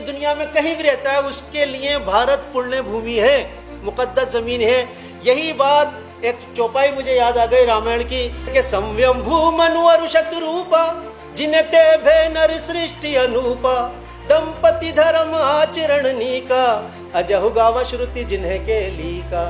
दुनिया में कहीं भी रहता है उसके लिए भारत पुण्य भूमि है, मुकद्दस जमीन है। यही बात एक चौपाई मुझे याद आ गई रामायण की कि संव्यंभू मनुअरु शत्रुपा जिनते भे नर सृष्टि अनूपा दंपति धर्म आचरण नीका अजहु गावा श्रुति जिन्हें के लीका।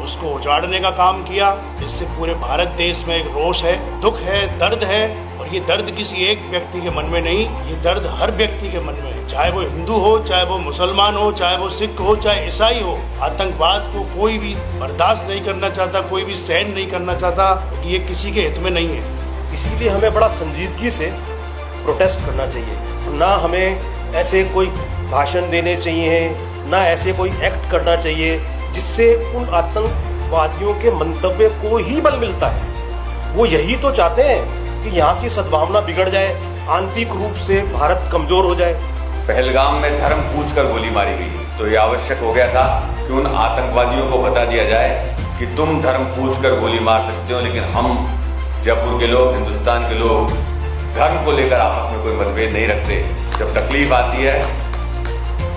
उसको उजाड़ने का काम किया। इससे पूरे भारत देश में एक रोष है, दुख है, दर्द है। और ये दर्द किसी एक व्यक्ति के मन में नहीं, ये दर्द हर व्यक्ति के मन में है, चाहे वो हिंदू हो, चाहे वो मुसलमान हो, चाहे वो सिख हो, चाहे ईसाई हो। आतंकवाद को कोई भी बर्दाश्त नहीं करना चाहता, कोई भी सहन नहीं करना चाहता, क्योंकि ये किसी के हित में नहीं है। इसीलिए हमें बड़ा संजीदगी से प्रोटेस्ट करना चाहिए। ना हमें ऐसे कोई भाषण देने चाहिए, ना ऐसे कोई एक्ट करना चाहिए जिससे उन आतंकवादियों के मंतव्य को ही बल मिलता है। वो यही तो चाहते हैं कि यहाँ की सद्भावना बिगड़ जाए, आंतरिक रूप से भारत कमजोर हो जाए। पहलगाम में धर्म पूछकर गोली मारी गई, तो ये आवश्यक हो गया था कि उन आतंकवादियों को बता दिया जाए कि तुम धर्म पूछकर गोली मार सकते हो, लेकिन हम जयपुर के लोग, हिंदुस्तान के लोग धर्म को लेकर आपस में कोई मतभेद नहीं रखते। जब तकलीफ आती है,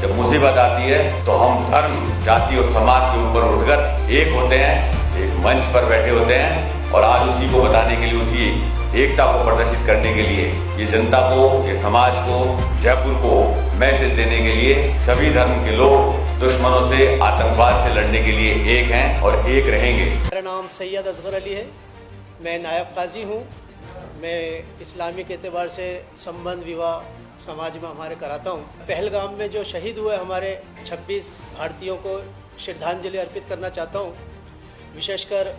जब मुसीबत आती है, तो हम धर्म, जाति और समाज से ऊपर उठकर एक होते हैं, एक मंच पर बैठे होते हैं। और आज उसी को बताने के लिए, उसी एकता को प्रदर्शित करने के लिए, ये जनता को, ये समाज को, जयपुर को मैसेज देने के लिए सभी धर्म के लोग दुश्मनों से, आतंकवाद से लड़ने के लिए एक हैं और एक रहेंगे। मेरा नाम सैयद असगर अली है, मैं नायब काजी हूँ। मैं इस्लामिक एतबार से संबंध विवाह समाज में हमारे कराता हूँ। पहलगाम में जो शहीद हुए हमारे 26 भारतीयों को श्रद्धांजलि अर्पित करना चाहता हूँ। विशेषकर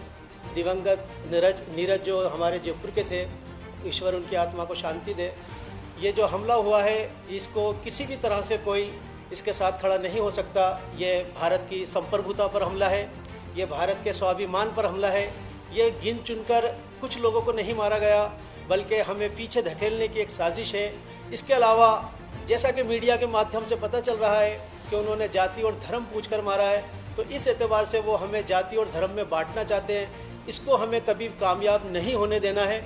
दिवंगत नीरज जो हमारे जयपुर के थे, ईश्वर उनकी आत्मा को शांति दे। ये जो हमला हुआ है, इसको किसी भी तरह से कोई इसके साथ खड़ा नहीं हो सकता। ये भारत की संप्रभुता पर हमला है, ये भारत के स्वाभिमान पर हमला है। ये गिन चुनकर कुछ लोगों को नहीं मारा गया, बल्कि हमें पीछे धकेलने की एक साजिश है। इसके अलावा जैसा कि मीडिया के माध्यम से पता चल रहा है कि उन्होंने जाति और धर्म पूछकर मारा है, तो इस एतबार से वो हमें जाति और धर्म में बांटना चाहते हैं। इसको हमें कभी कामयाब नहीं होने देना है।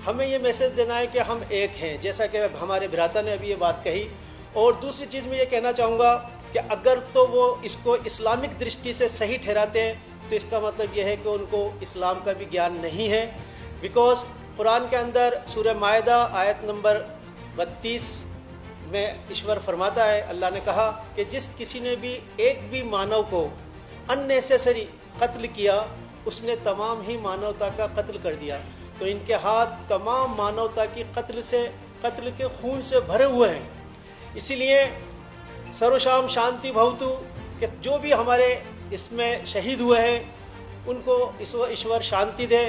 हमें ये मैसेज देना है कि हम एक हैं, जैसा कि हमारे भ्राता ने अभी ये बात कही। और दूसरी चीज़ मैं ये कहना चाहूँगा कि अगर तो वो इसको इस्लामिक दृष्टि से सही ठहराते हैं, तो इसका मतलब ये है कि उनको इस्लाम का भी ज्ञान नहीं है। बिकॉज कुरान के अंदर सूरह मायदा आयत नंबर 32 में ईश्वर फरमाता है, अल्लाह ने कहा कि जिस किसी ने भी एक भी मानव को अननेसेसरी कत्ल किया, उसने तमाम ही मानवता का कत्ल कर दिया। तो इनके हाथ तमाम मानवता की कत्ल के खून से भरे हुए हैं। इसीलिए सर्वशाम शांति भवतु कि जो भी हमारे इसमें शहीद हुए हैं उनको ईश्वर शांति दे।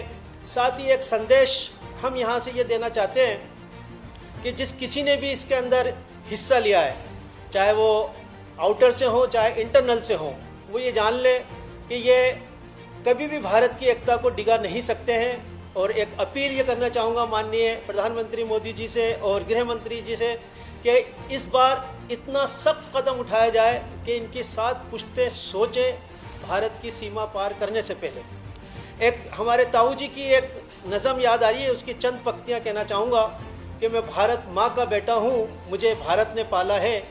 साथ ही एक संदेश हम यहाँ से ये देना चाहते हैं कि जिस किसी ने भी इसके अंदर हिस्सा लिया है, चाहे वो आउटर से हो चाहे इंटरनल से हो, वो ये जान ले कि ये कभी भी भारत की एकता को डिगा नहीं सकते हैं। और एक अपील ये करना चाहूँगा माननीय प्रधानमंत्री मोदी जी से और गृह मंत्री जी से कि इस बार इतना सख्त कदम उठाया जाए कि इनकी 7 पुश्तें सोचें भारत की सीमा पार करने से पहले। एक हमारे ताऊ जी की एक नज़म याद आ रही है, उसकी चंद पंक्तियाँ कहना चाहूँगा कि मैं भारत माँ का बेटा हूँ, मुझे भारत ने पाला है।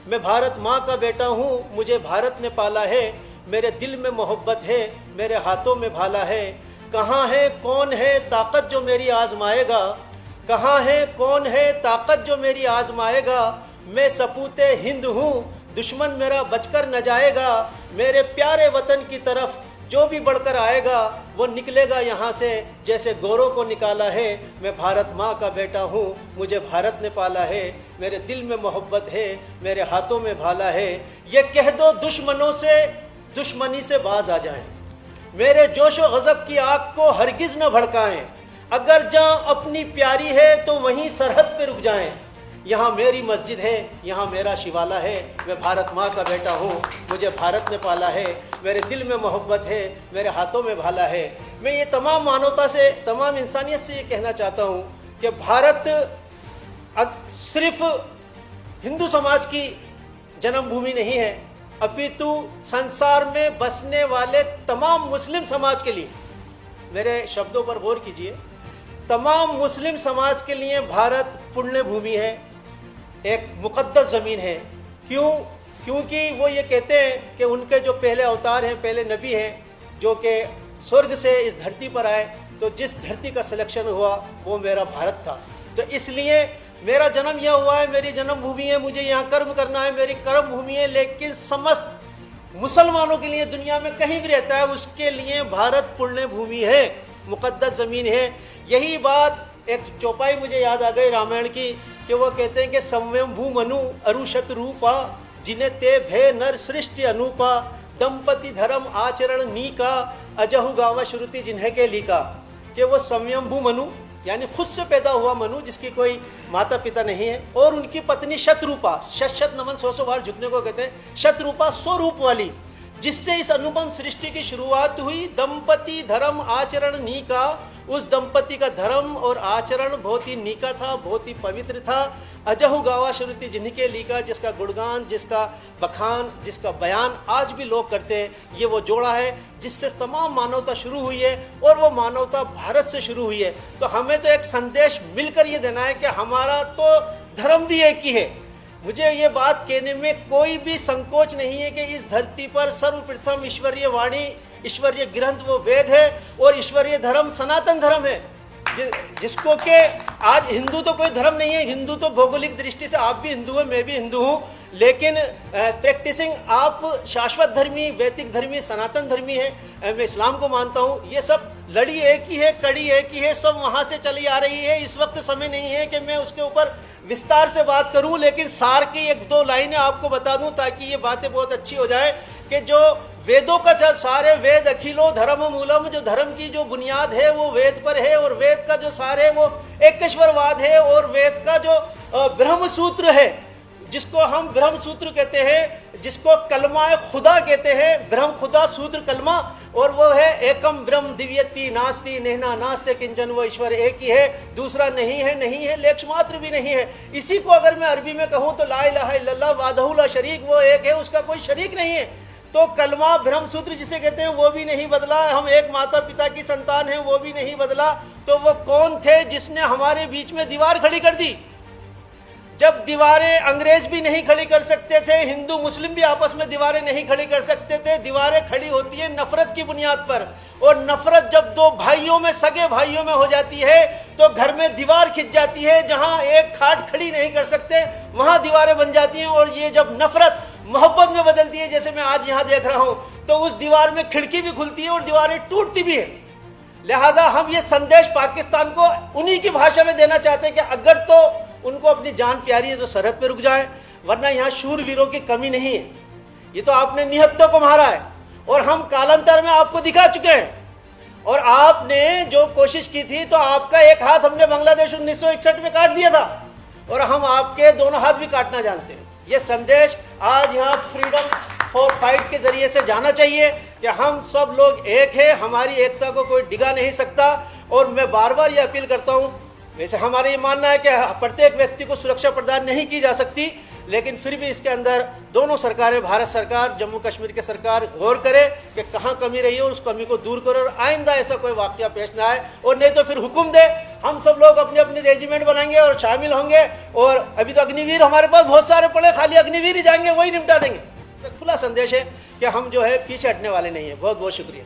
मैं भारत माँ का बेटा हूँ, मुझे भारत ने पाला है। मेरे दिल में मोहब्बत है, मेरे हाथों में भाला है। कहाँ है कौन है ताकत जो मेरी आजमाएगा, कहाँ है कौन है ताकत जो मेरी आजमाएगा। मैं सपूते हिंद हूँ, दुश्मन मेरा बचकर न जाएगा। मेरे प्यारे वतन की तरफ जो भी बढ़कर आएगा, वो निकलेगा यहाँ से जैसे गोरों को निकाला है। मैं भारत माँ का बेटा हूँ, मुझे भारत ने पाला है। मेरे दिल में मोहब्बत है, मेरे हाथों में भाला है। ये कह दो दुश्मनों से दुश्मनी से बाज आ जाएं, मेरे जोशो गज़ब की आग को हरगिज़ न भड़काएं। अगर जहाँ अपनी प्यारी है तो वहीं सरहद पे रुक जाएं। यहाँ मेरी मस्जिद है, यहाँ मेरा शिवाला है। मैं भारत माँ का बेटा हूँ, मुझे भारत ने पाला है। मेरे दिल में मोहब्बत है, मेरे हाथों में भाला है। मैं ये तमाम मानवता से, तमाम इंसानियत से ये कहना चाहता हूँ कि भारत सिर्फ हिंदू समाज की जन्मभूमि नहीं है, अपितु संसार में बसने वाले तमाम मुस्लिम समाज के लिए, मेरे शब्दों पर गौर कीजिए, तमाम मुस्लिम समाज के लिए भारत पुण्य भूमि है, एक मुकद्दस ज़मीन है। क्यों? क्योंकि वो ये कहते हैं कि उनके जो पहले अवतार हैं, पहले नबी हैं जो कि स्वर्ग से इस धरती पर आए, तो जिस धरती का सिलेक्शन हुआ वो मेरा भारत था। तो इसलिए मेरा जन्म यह हुआ है, मेरी जन्मभूमि है, मुझे यहाँ कर्म करना है, मेरी कर्म भूमि है। लेकिन समस्त मुसलमानों के लिए दुनिया में कहीं भी रहता है उसके लिए भारत पुण्य भूमि है, मुकद्दस ज़मीन है। यही बात एक चौपाई मुझे याद आ गई रामायण की कि वो कहते हैं कि संयंभू मनु अरुषत रूपा जिन्हें ते भय नर सृष्टि अनूपा दंपति धर्म आचरण नीका अजहु गावा श्रुति जिन्हें के लीका। कि वो संयंभू मनु यानी खुद से पैदा हुआ मनु जिसकी कोई माता पिता नहीं है, और उनकी पत्नी शतरूपा, शत नमन 100 बार झुकने को कहते हैं, शतरूपा 100 रूप वाली, जिससे इस अनुपम सृष्टि की शुरुआत हुई। दंपति धर्म आचरण नीका, उस दंपति का धर्म और आचरण बहुत ही नीका था, बहुत ही पवित्र था। अजहु गावा श्रुति जिनके लीका, जिसका गुणगान, जिसका बखान, जिसका बयान आज भी लोग करते हैं। ये वो जोड़ा है जिससे तमाम मानवता शुरू हुई है, और वो मानवता भारत से शुरू हुई है। तो हमें तो एक संदेश मिलकर ये देना है कि हमारा तो धर्म भी एक ही है। मुझे ये बात कहने में कोई भी संकोच नहीं है कि इस धरती पर सर्वप्रथम ईश्वरीय वाणी, ईश्वरीय ग्रंथ वो वेद है, और ईश्वरीय धर्म सनातन धर्म है, जिसको कि आज हिंदू तो कोई धर्म नहीं है। हिंदू तो भौगोलिक दृष्टि से आप भी हिंदू हैं, मैं भी हिंदू हूँ, लेकिन प्रैक्टिसिंग आप शाश्वत धर्मी, वैदिक धर्मी, सनातन धर्मी हैं। मैं इस्लाम को मानता हूँ। ये सब लड़ी एक ही है, कड़ी एक ही है, सब वहाँ से चली आ रही है। इस वक्त समय नहीं है कि मैं उसके ऊपर विस्तार से बात करूं, लेकिन सार की 1-2 लाइनें आपको बता दूं ताकि ये बातें बहुत अच्छी हो जाए कि जो वेदों का सारे वेद अखिलो धर्म मूलम, जो धर्म की जो बुनियाद है वो वेद पर है, और वेद का जो सार है वो एकेश्वरवाद है, और वेद का जो ब्रह्म सूत्र है जिसको हम ब्रह्म सूत्र कहते हैं, जिसको कलमा खुदा कहते हैं, ब्रह्म खुदा सूत्र कलमा, और वो है एकम ब्रह्म दिव्यति नास्ति नेहना नास्ते किंचन, वो ईश्वर एक ही है, दूसरा नहीं है, नहीं है, लेक्ष मात्र भी नहीं है। इसी को अगर मैं अरबी में कहूँ तो ला इलाहा इल्लल्लाह वाहदहु ला शरीक, वो एक है, उसका कोई शरीक नहीं है। तो कलमा ब्रह्म सूत्र जिसे कहते हैं वो भी नहीं बदला। हम एक माता पिता की संतान हैं, वो भी नहीं बदला। तो वो कौन थे जिसने हमारे बीच में दीवार खड़ी कर दी? जब दीवारें अंग्रेज भी नहीं खड़ी कर सकते थे, हिंदू मुस्लिम भी आपस में दीवारें नहीं खड़ी कर सकते थे। दीवारें खड़ी होती है नफरत की बुनियाद पर, और नफरत जब 2 भाइयों में, सगे भाइयों में हो जाती है तो घर में दीवार खिंच जाती है। जहां एक खाट खड़ी नहीं कर सकते वहां दीवारें बन जाती हैं, और ये जब नफरत मोहब्बत में बदलती है, जैसे मैं आज यहाँ देख रहा हूं, तो उस दीवार में खिड़की भी खुलती है और दीवारें टूटती भी है। लिहाजा हम ये संदेश पाकिस्तान को उन्हीं की भाषा में देना चाहते हैं कि अगर तो उनको अपनी जान प्यारी है तो सरहद पे रुक जाए, वरना यहाँ शूरवीरों की कमी नहीं है। ये तो आपने निहत्तों को मारा है, और हम कालांतर में आपको दिखा चुके हैं। और आपने जो कोशिश की थी तो आपका एक हाथ हमने बांग्लादेश 1961 में काट दिया था, और हम आपके दोनों हाथ भी काटना जानते हैं। ये संदेश आज यहाँ फ्रीडम फॉर फाइट के जरिए से जाना चाहिए कि हम सब लोग एक हैं, हमारी एकता को कोई डिगा नहीं सकता। और मैं बार बार ये अपील करता हूँ, वैसे हमारा ये मानना है कि प्रत्येक व्यक्ति को सुरक्षा प्रदान नहीं की जा सकती, लेकिन फिर भी इसके अंदर दोनों सरकारें, भारत सरकार, जम्मू कश्मीर की सरकार गौर करे कि कहाँ कमी रही है और उस कमी को दूर करे, और आइंदा ऐसा कोई वाकया पेश ना आए। और नहीं तो फिर हुक्म दे, हम सब लोग अपनी अपनी रेजिमेंट बनाएंगे और शामिल होंगे। और अभी तो अग्निवीर हमारे पास बहुत सारे पड़े, खाली अग्निवीर ही जाएंगे, वही निपटा देंगे। खुला संदेश है कि हम जो है पीछे हटने वाले नहीं है। बहुत बहुत शुक्रिया।